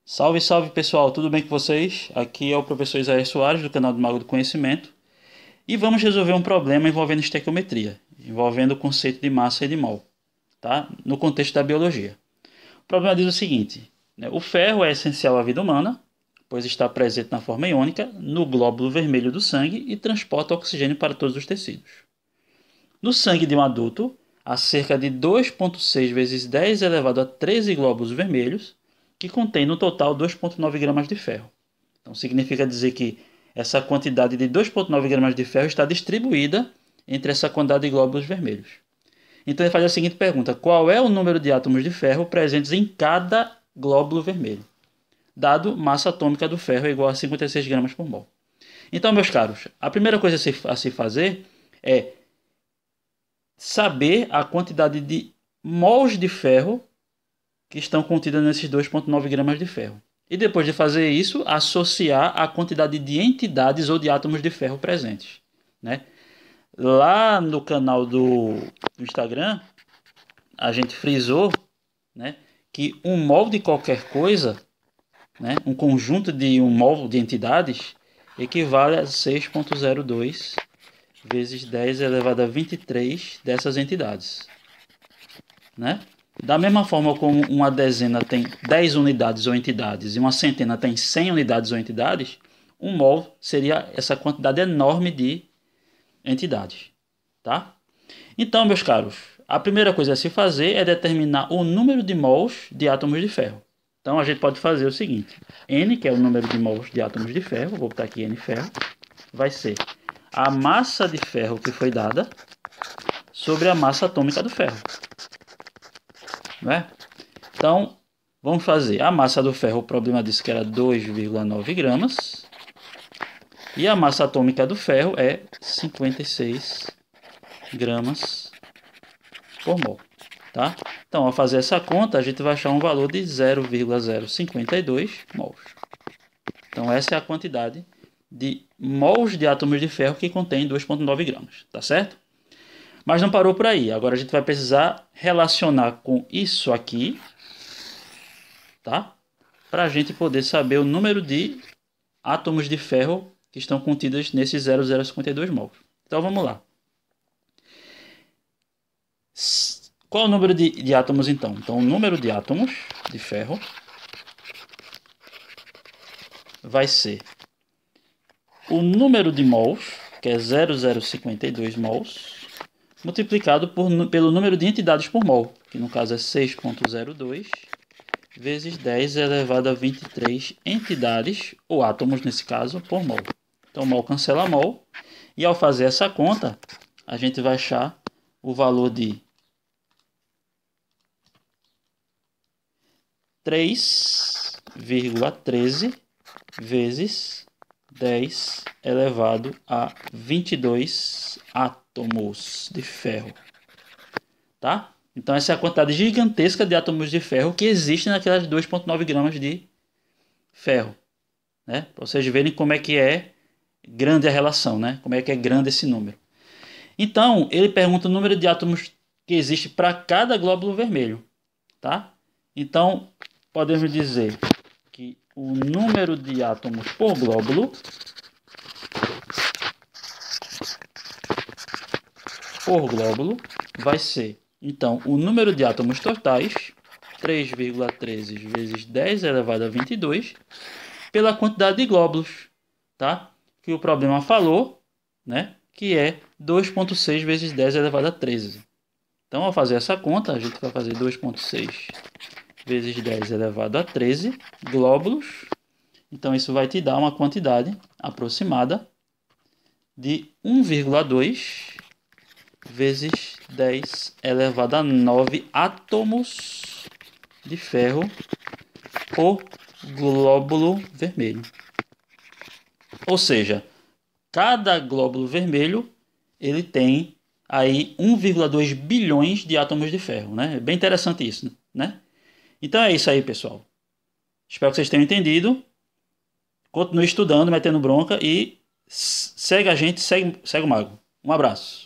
Salve, salve pessoal, tudo bem com vocês? Aqui é o professor Isaías Soares do canal do Mago do Conhecimento e vamos resolver um problema envolvendo estequiometria, envolvendo o conceito de massa e de mol, tá? No contexto da biologia. O problema diz o seguinte, né? O ferro é essencial à vida humana, pois está presente na forma iônica, no glóbulo vermelho do sangue e transporta oxigênio para todos os tecidos. No sangue de um adulto, há cerca de 2,6 vezes 10 elevado a 13 glóbulos vermelhos, que contém no total 2,9 gramas de ferro. Então significa dizer que essa quantidade de 2,9 gramas de ferro está distribuída entre essa quantidade de glóbulos vermelhos. Então ele faz a seguinte pergunta: qual é o número de átomos de ferro presentes em cada glóbulo vermelho? Dado massa atômica do ferro é igual a 56 gramas por mol. Então, meus caros, a primeira coisa a se fazer é saber a quantidade de mols de ferro que estão contidas nesses 2,9 gramas de ferro. E depois de fazer isso, associar a quantidade de entidades ou de átomos de ferro presentes, né? Lá no canal do Instagram, a gente frisou, né, que um mol de qualquer coisa, né, um conjunto de um mol de entidades, equivale a 6,02 vezes 10 elevado a 23 dessas entidades, né? Da mesma forma como uma dezena tem 10 unidades ou entidades e uma centena tem 100 unidades ou entidades, um mol seria essa quantidade enorme de entidades, tá? Então, meus caros, a primeira coisa a se fazer é determinar o número de mols de átomos de ferro. Então, a gente pode fazer o seguinte: N, que é o número de mols de átomos de ferro, vou botar aqui N ferro, vai ser a massa de ferro que foi dada sobre a massa atômica do ferro, né? Então, vamos fazer a massa do ferro. O problema disse que era 2,9 gramas. E a massa atômica do ferro é 56 gramas por mol, tá? Então, ao fazer essa conta, a gente vai achar um valor de 0,052 mols. Então, essa é a quantidade de mols de átomos de ferro que contém 2,9 gramas, tá certo? Mas não parou por aí. Agora a gente vai precisar relacionar com isso aqui, tá? Para a gente poder saber o número de átomos de ferro que estão contidos nesses 0,052 mols. Então vamos lá. Qual é o número de átomos então? Então o número de átomos de ferro vai ser o número de mols, que é 0,052 mols, multiplicado pelo número de entidades por mol, que no caso é 6,02 vezes 10 elevado a 23 entidades, ou átomos nesse caso, por mol. Então mol cancela mol, e ao fazer essa conta, a gente vai achar o valor de 3,13 vezes 10 elevado a 22 átomos de ferro, tá? Então essa é a quantidade gigantesca de átomos de ferro que existe naquelas 2,9 gramas de ferro, né? Para vocês verem como é que é grande a relação, né? Como é que é grande esse número. Então, ele pergunta o número de átomos que existe para cada glóbulo vermelho, tá? Então, podemos dizer que o número de átomos por glóbulo vai ser, então, o número de átomos totais, 3,13 vezes 10 elevado a 22, pela quantidade de glóbulos, tá? Que o problema falou, né? Que é 2,6 vezes 10 elevado a 13. Então, ao fazer essa conta, a gente vai fazer 2,6 vezes 10 elevado a 13 glóbulos. Então, isso vai te dar uma quantidade aproximada de 1,2 vezes 10 elevado a 9 átomos de ferro por glóbulo vermelho. Ou seja, cada glóbulo vermelho ele tem aí 1,2 bilhões de átomos de ferro, né? É bem interessante isso, né? Então é isso aí, pessoal. Espero que vocês tenham entendido. Continue estudando, metendo bronca e segue a gente, segue o Mago. Um abraço.